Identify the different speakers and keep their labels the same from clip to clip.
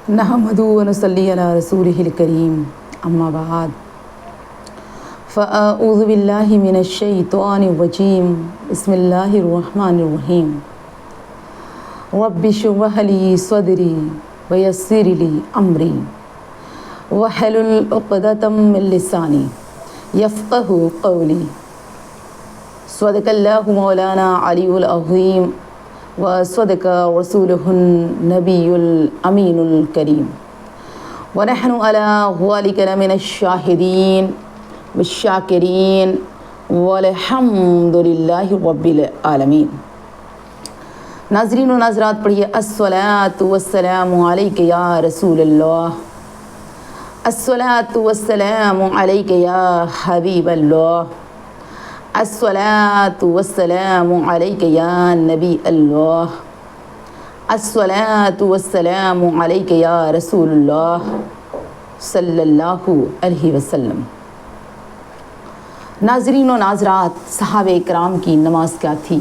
Speaker 1: نحمدہ و نصلی علی رسولہ الکریم اما بعد فاعوذ باللہ من الشیطان الرجیم بسم اللہ الرحمن الرحیم رب اشرح لی صدری ویسر لی امری واحلل عقدۃ من لسانی یفقہوا قولی صدق اللہ مولانا علی العظیم وصدق رسوله النبی الامین الکریم ونحن على ذلك لمن الشاہدین والشاکرین والحمد للہ رب العالمین۔ ناظرین و ناظرات پڑھیے الصلاۃ والسلام علیک یا رسول اللہ، الصلاۃ والسلام علیک یا حبیب اللہ، الصلاۃ والسلام علیک یا نبی اللہ، الصلاۃ والسلام علیک یا رسول اللہ صلی اللہ علیہ وسلم۔ ناظرین و ناظرات، صحابہ کرام کی نماز کیا تھی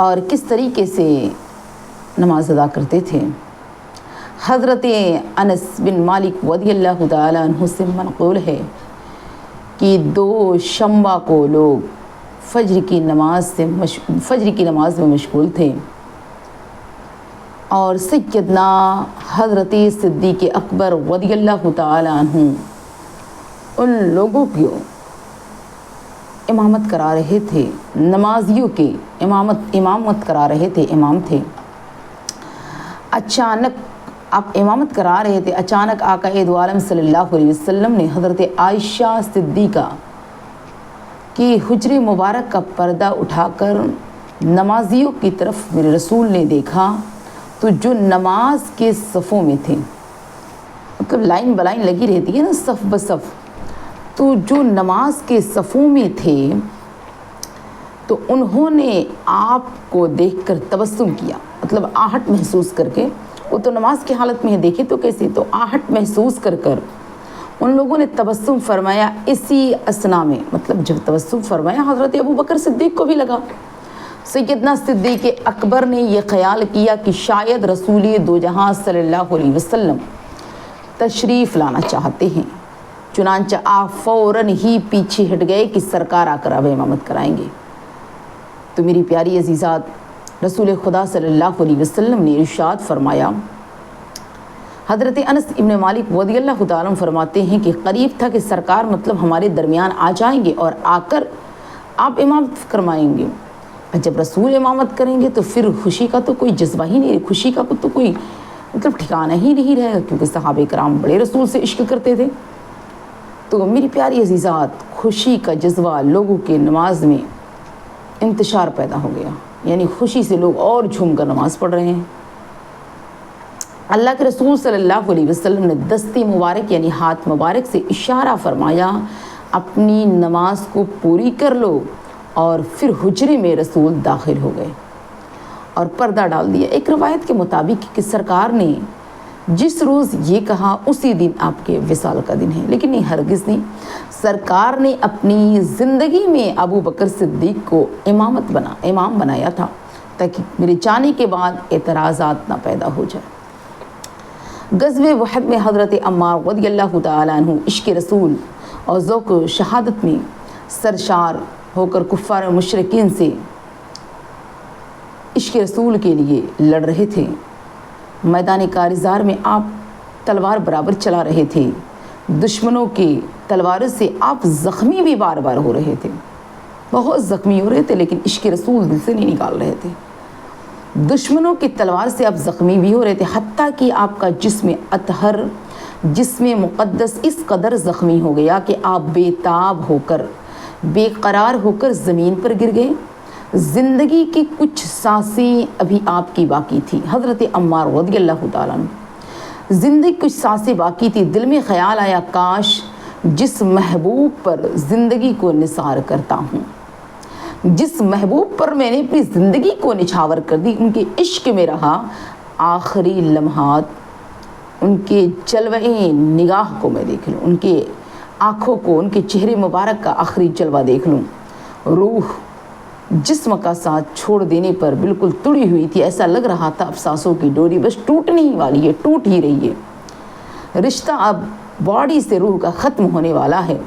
Speaker 1: اور کس طریقے سے نماز ادا کرتے تھے؟ حضرت انس بن مالک رضی اللہ تعالیٰ عنہ سے منقول ہے کہ دو شنبہ کو لوگ فجر کی نماز میں مشغول تھے اور سیدنا حضرت صدیق اکبر رضی اللہ تعالی عنہ ان لوگوں کو امامت کرا رہے تھے، نمازیوں کے امامت کرا رہے تھے، امام تھے۔ اچانک آپ امامت کرا رہے تھے، اچانک آقا دو عالم صلی اللہ علیہ وسلم نے حضرت عائشہ صدیقہ کی حجر مبارک کا پردہ اٹھا کر نمازیوں کی طرف میرے رسول نے دیکھا تو جو نماز کے صفوں میں تھے، مطلب لائن بلائن لگی رہتی ہے نا، صف بصف، تو جو نماز کے صفوں میں تھے تو انہوں نے آپ کو دیکھ کر تبسم کیا، مطلب آہٹ محسوس کر کے، وہ تو نماز کی حالت میں ہے، دیکھے تو کیسے، تو آہٹ محسوس کر ان لوگوں نے تبسم فرمایا۔ اسی اسنا میں، مطلب جب تبسم فرمایا حضرت ابو بکر صدیق کو بھی لگا۔ سیدنا صدیق اکبر نے یہ خیال کیا کہ شاید رسول دو جہاں صلی اللہ علیہ وسلم تشریف لانا چاہتے ہیں، چنانچہ آپ فوراً ہی پیچھے ہٹ گئے کہ سرکار آ کر اب امامت کرائیں گے۔ تو میری پیاری عزیزات، رسول خدا صلی اللہ علیہ وسلم نے ارشاد فرمایا، حضرت انس ابن مالک رضی اللہ تعالیٰ عنہ فرماتے ہیں کہ قریب تھا کہ سرکار مطلب ہمارے درمیان آ جائیں گے اور آ کر آپ امامت فرمائیں گے۔ جب رسول امامت کریں گے تو پھر خوشی کا تو کوئی جذبہ ہی نہیں، خوشی کا تو کوئی مطلب ٹھکانہ ہی نہیں رہے گا، کیونکہ صحابہ کرام بڑے رسول سے عشق کرتے تھے۔ تو میری پیاری عزیزات، خوشی کا جذبہ لوگوں کے نماز میں انتشار پیدا ہو گیا، یعنی خوشی سے لوگ اور جھوم کر نماز پڑھ رہے ہیں۔ اللہ کے رسول صلی اللہ علیہ وسلم نے دستی مبارک یعنی ہاتھ مبارک سے اشارہ فرمایا، اپنی نماز کو پوری کر لو، اور پھر حجرے میں رسول داخل ہو گئے اور پردہ ڈال دیا۔ ایک روایت کے مطابق کہ سرکار نے جس روز یہ کہا اسی دن آپ کے وصال کا دن ہے، لیکن نہیں، ہرگز نہیں۔ سرکار نے اپنی زندگی میں ابو بکر صدیق کو امام بنایا تھا تاکہ میرے جانے کے بعد اعتراضات نہ پیدا ہو جائے۔ غزوہ احد میں حضرت عمار رضی اللہ تعالیٰ عنہ عشق رسول اور ذوق شہادت میں سرشار ہو کر کفار و مشرکین سے عشق رسول کے لیے لڑ رہے تھے۔ میدان کارزار میں آپ تلوار برابر چلا رہے تھے، دشمنوں کے تلواروں سے آپ زخمی بھی بار بار ہو رہے تھے، بہت زخمی ہو رہے تھے، لیکن عشق رسول دل سے نہیں نکال رہے تھے۔ دشمنوں کی تلوار سے آپ زخمی بھی ہو رہے تھے، حتیٰ کہ آپ کا جسم اطہر، جسم مقدس اس قدر زخمی ہو گیا کہ آپ بے تاب ہو کر، بے قرار ہو کر زمین پر گر گئے۔ زندگی کی کچھ سانسیں ابھی آپ کی باقی تھی۔ حضرت عمار رضی اللہ تعالیٰ عنہ زندگی کچھ سانسیں باقی تھی، دل میں خیال آیا، کاش جس محبوب پر زندگی کو نثار کرتا ہوں، جس محبوب پر میں نے اپنی زندگی کو نچھاور کر دی، ان کے عشق میں رہا آخری لمحات، ان کے جلوے نگاہ کو میں دیکھ لوں، ان کے آنکھوں کو، ان کے چہرے مبارک کا آخری جلوہ دیکھ لوں۔ روح जिस्म का साथ छोड़ देने पर बिल्कुल तुड़ी हुई थी। ऐसा लग रहा था अब सांसों की डोरी बस टूटने ही वाली है, टूट ही रही है। रिश्ता अब बॉडी से रूह का ख़त्म होने वाला है।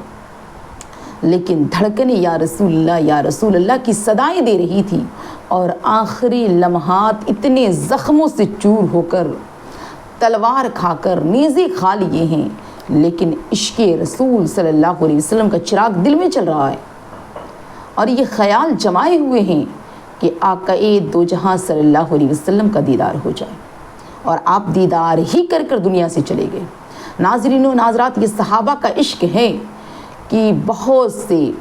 Speaker 1: लेकिन धड़कने या रसूल अल्लाह की सदाएं दे रही थी और आखिरी लम्हात इतने ज़ख्मों से चूर होकर, तलवार खाकर नेज़े खा लिए हैं, लेकिन इश्क़े रसूल सल्लल्लाहु अलैहि वसल्लम का चिराग दिल में चल रहा है और ये ख़याल जमाए हुए हैं कि आक़ाए दो जहां सल्लल्लाहु अलैहि वसल्लम का दीदार हो जाए और आप दीदार ही कर कर दुनिया से चले गए। नाज़रीन व नाज़रात, ये सहाबा का इश्क है कि बहुत से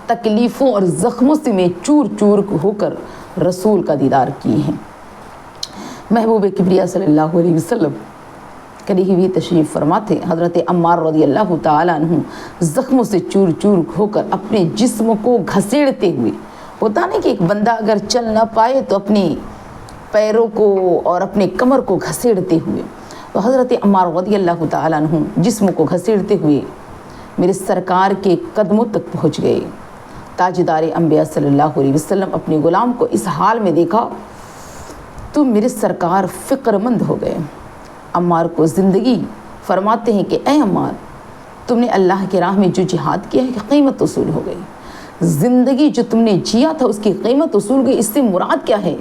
Speaker 1: तकलीफ़ों और ज़ख्मों से में चूर चूर होकर रसूल का दीदार किए हैं। महबूब किबरिया सल्लल्लाहु अलैहि वसल्लम करीब भी तशरीफ़ फरमाते। हज़रत अम्मार रज़ियल्लाहु ताला अन्हु ज़ख्मों से चूर चूर होकर अपने जिस्म को घसीटते हुए, होता नहीं कि एक बंदा अगर चल ना पाए तो अपने पैरों को और अपने कमर को घसीटते हुए, तो हज़रत अम्मार रज़ियल्लाहु ताला अन्हु जिस्म को घसीटते हुए मेरे सरकार के कदमों तक पहुँच गए। ताजदार अंबिया सल्लल्लाहु अलैहि वसल्लम अपने ग़ुलाम को इस हाल में देखा तो मेरे सरकार फ़िक्रमंद हो गए। अम्मार को ज़िंदगी फरमाते हैं कि ऐ अम्मार, तुमने अल्लाह के राह में जो जिहाद किया है कि क़ीमत वसूल हो गई। ज़िंदगी जो तुमने जिया था उसकी क़ीमत वसूल गई। इससे मुराद क्या है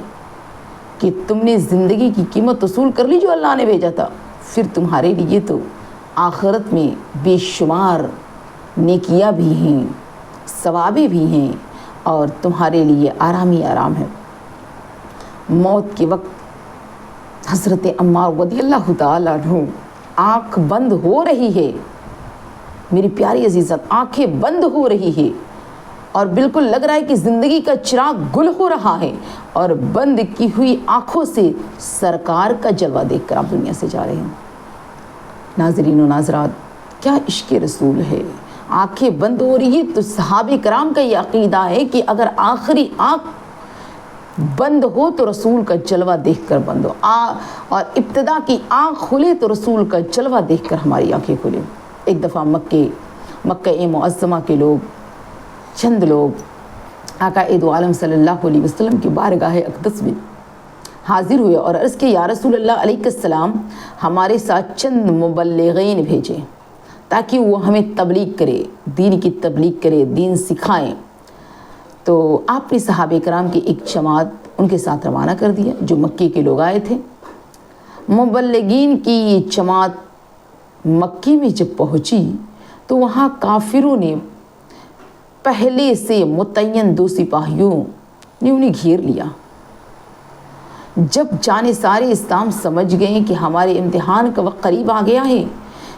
Speaker 1: कि तुमने ज़िंदगी की कीमत वसूल कर ली जो अल्लाह ने भेजा था। फिर तुम्हारे लिए तो आखिरत में बेशुमार नेकियां भी हैं, सवाबे भी हैं और तुम्हारे लिए आराम ही आराम है। मौत के वक्त हज़रत अम्मार रज़ियल्लाहु ताला अन्हु आँख बंद हो रही है, मेरी प्यारी अज़ीज़त, आँखें बंद हो रही है और बिल्कुल लग रहा है कि ज़िंदगी का चिराग गुल हो रहा है और बंद की हुई आँखों से सरकार का जलवा देखकर आप दुनिया से जा रहे हैं। नाज़रीन व नाज़रात, क्या इश्क़ रसूल है। आँखें बंद हो रही है तो सहाबे कराम का ये अक़ीदा है कि अगर आखिरी आँख बंद हो तो रसूल का जलवा देखकर बंद हो, और इब्तिदा की आँख खुले तो रसूल का जलवा देखकर हमारी आँखें खुले। एक दफ़ा मक्का मुअज़्ज़मा के लोग, चंद लोग आक़ाए दो आलम सल्लल्लाहु अलैहि वसल्लम की बारगाह अक़दस में हाज़िर हुए और अर्ज़ के या रसूल अल्लाह अलैहिस्सलाम, हमारे साथ चंद मुबल्लिगीन भेजें ताकि वो हमें तबलीग करे, दीन की तबलीग करे, दीन सिखाएं। तो आपने सहाबे कराम की एक जमात उनके साथ रवाना कर दिया जो मक्के के लोग आए थे। मुबल्लिगीन की ये जमात मक्के में जब पहुँची तो वहाँ काफिरों ने पहले से मुतय्यन 2 सिपाहियों ने उन्हें घेर लिया। जब जाने सारे इस्लाम समझ गए कि हमारे इम्तिहान का वक्त करीब आ गया है,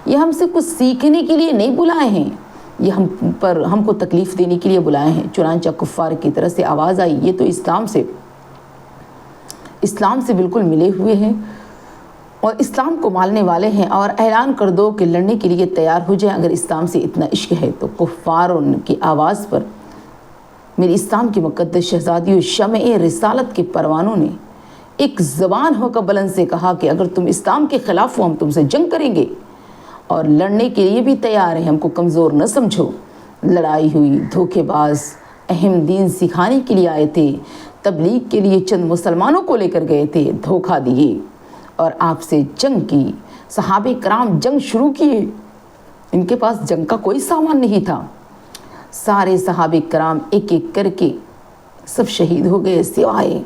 Speaker 1: ये हमसे कुछ सीखने के लिए नहीं बुलाए हैं, ये हमको तकलीफ़ देने के लिए बुलाए हैं। चुनांचा कुफ़ार की तरफ से आवाज़ आई, ये तो इस्लाम से बिल्कुल मिले हुए हैं और इस्लाम को मानने वाले हैं, और ऐलान कर दो कि लड़ने के लिए तैयार हो जाएं अगर इस्लाम से इतना इश्क है तो। कुफ़ारों की आवाज़ पर मेरी इस्लाम की मुक़द्दस शहज़ादियों, शम्ए रिसालत के परवानों ने एक ज़बान होकर बुलंद से कहा कि अगर तुम इस्लाम के ख़िलाफ़ हो हम तुमसे जंग करेंगे और लड़ने के लिए भी तैयार हैं, हमको कमज़ोर न समझो। लड़ाई हुई, धोखेबाज अहम दीन सिखाने के लिए आए थे, तबलीग के लिए चंद मुसलमानों को लेकर गए थे, धोखा दिए और आपसे जंग की। सहाबे कराम जंग शुरू किए, इनके पास जंग का कोई सामान नहीं था। सारे सहाबे कराम एक एक करके सब शहीद हो गए सिवाय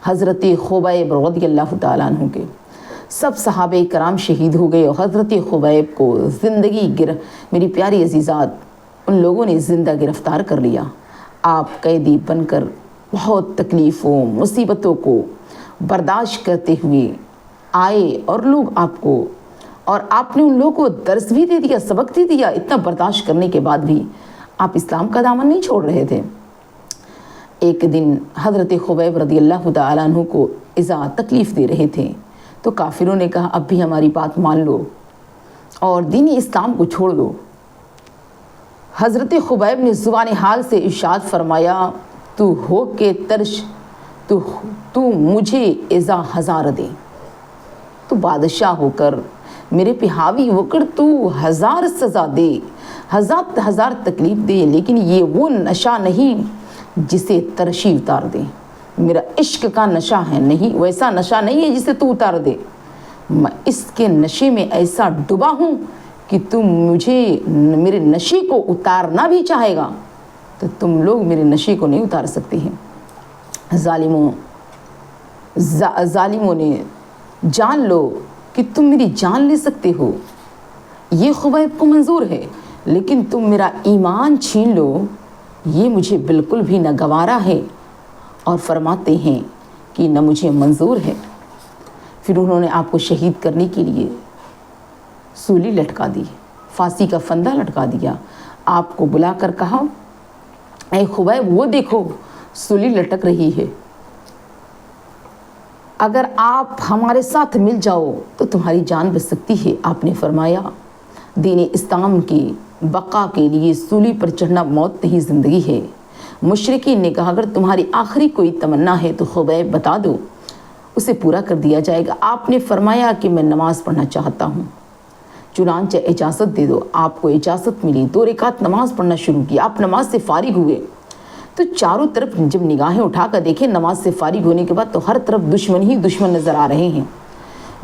Speaker 1: हज़रत खुबैब रज़ियल्लाहु ताला अन्हु के। सब सहाबे कराम शहीद हो गए और हज़रत खुबैब को मेरी प्यारी अज़ीज़ात, उन लोगों ने ज़िंदा गिरफ़्तार कर लिया। आप कैदी बनकर बहुत तकलीफ़ों मुसीबतों को बर्दाश्त करते हुए आए और लोग आपको, और आपने उन लोगों को दर्स भी दे दिया, सबक भी दिया। इतना बर्दाश्त करने के बाद भी आप इस्लाम का दामन नहीं छोड़ रहे थे। एक दिन हज़रत खुबैब रज़ियल्लाहु ताला अन्हु को इज़ा तकलीफ़ दे रहे थे तो काफिरों ने कहा अब भी हमारी बात मान लो और दीन इस्लाम को छोड़ दो। हज़रत खुबैब ने ज़ुबान हाल से इरशाद फरमाया, तू हो के तर्श तू मुझे इज़ा हज़ार दे, तू बादशाह होकर मेरे पे हावी होकर तू 1000 सज़ा दे, 1000 तकलीफ़ दे, लेकिन ये वो नशा नहीं जिसे तरशी उतार दे। मेरा इश्क का नशा है, नहीं वैसा नशा नहीं है जिसे तू उतार दे। मैं इसके नशे में ऐसा डूबा हूँ कि तुम मुझे मेरे नशे को उतारना भी चाहेगा तो तुम लोग मेरे नशे को नहीं उतार सकते हैं। जालिमों ने जान लो कि तुम मेरी जान ले सकते हो, ये खुबैब को मंजूर है, लेकिन तुम मेरा ईमान छीन लो, ये मुझे बिल्कुल भी न गवारा है। और फरमाते हैं कि न मुझे मंजूर है। फिर उन्होंने आपको शहीद करने के लिए सूली लटका दी, फांसी का फंदा लटका दिया। आपको बुलाकर कहा, ऐ खुबैब वो देखो सूली लटक रही है, अगर आप हमारे साथ मिल जाओ तो तुम्हारी जान बच सकती है। आपने फरमाया, दीन इस्लाम की बका के लिए सूली पर चढ़ना मौत नहीं ज़िंदगी है। मुशरिकीन ने कहा, अगर तुम्हारी आखिरी कोई तमन्ना है तो खुबैब बता दो, उसे पूरा कर दिया जाएगा। आपने फरमाया कि मैं नमाज़ पढ़ना चाहता हूँ, चुनांचे इजाज़त दे दो। आपको इजाज़त मिली, 2 रकात नमाज़ पढ़ना शुरू की। आप नमाज से फारिग हुए तो चारों तरफ जब निगाहें उठा कर देखें नमाज से फारिग होने के बाद तो हर तरफ दुश्मन ही दुश्मन नज़र आ रहे हैं,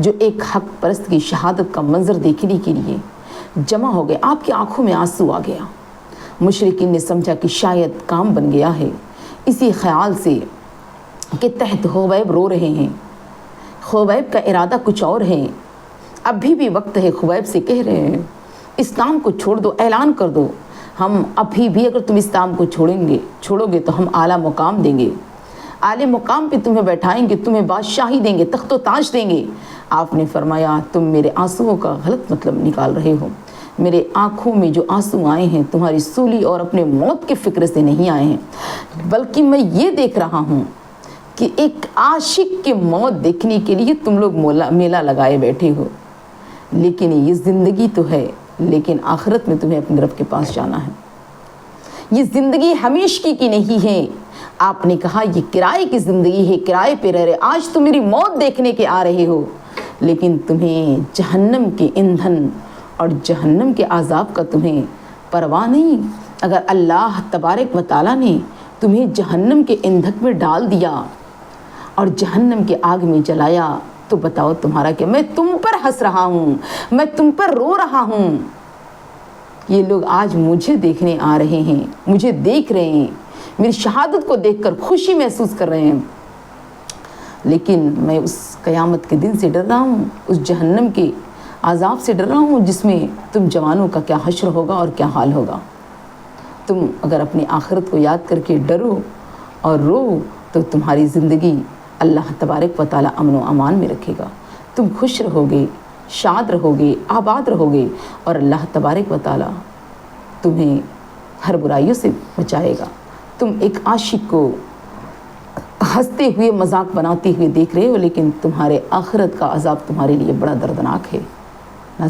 Speaker 1: जो एक हक परस्त की शहादत का मंजर देखने के लिए जमा हो गए। आपकी आंखों में आंसू आ गया। मुशरिकीन ने समझा कि शायद काम बन गया है। इसी ख्याल से के तहत खुबैब रो रहे हैं। खुबैब का इरादा कुछ और है। अभी भी वक्त है, खुबैब से कह रहे हैं इस्लाम को छोड़ दो, ऐलान कर दो, हम अभी भी अगर तुम इस्लाम को छोड़ोगे तो हम आला मुकाम देंगे, आले मुकाम पे तुम्हें बैठाएंगे, तुम्हें बादशाही देंगे, तख्तो ताज देंगे। आपने फरमाया, तुम मेरे आंसुओं का गलत मतलब निकाल रहे हो। मेरे आँखों में जो आंसू आए हैं तुम्हारी सूली और अपने मौत के फिक्र से नहीं आए हैं, बल्कि मैं ये देख रहा हूँ कि एक आशिक की मौत देखने के लिए तुम लोग मेला लगाए बैठे हो। लेकिन ये ज़िंदगी तो है, लेकिन आखिरत में तुम्हें अपने रब के पास जाना है। ये ज़िंदगी हमेशा की नहीं है। आपने कहा ये किराए की ज़िंदगी है, किराए पे रह रहे। आज तुम मेरी मौत देखने के आ रहे हो, लेकिन तुम्हें जहन्नम के ईंधन और जहन्नम के आज़ाब का तुम्हें परवाह नहीं। अगर अल्लाह तबारक व तआला ने तुम्हें जहन्नम के ईंधन में डाल दिया और जहन्नम के आग में जलाया तो बताओ तुम्हारा क्या। मैं तुम पर हंस रहा हूँ, मैं तुम पर रो रहा हूँ। ये लोग आज मुझे देखने आ रहे हैं, मुझे देख रहे हैं, मेरी शहादत को देखकर खुशी महसूस कर रहे हैं, लेकिन मैं उस क़यामत के दिन से डर रहा हूँ, उस जहन्नम के आज़ाब से डर रहा हूँ जिसमें तुम जवानों का क्या हश्र होगा और क्या हाल होगा। तुम अगर अपनी आखिरत को याद करके डरो और रो तो तुम्हारी ज़िंदगी अल्लाह तबारक व तआला अमन व अमान में रखेगा। तुम खुश रहोगे, शाद रहोगे, आबाद रहोगे और अल्लाह तबारक व तआला तुम्हें हर बुराइयों से बचाएगा। तुम एक आशिक को हंसते हुए मजाक बनाते हुए देख रहे हो, लेकिन तुम्हारे आखिरत का अज़ाब तुम्हारे लिए बड़ा दर्दनाक है। नाज़रीन।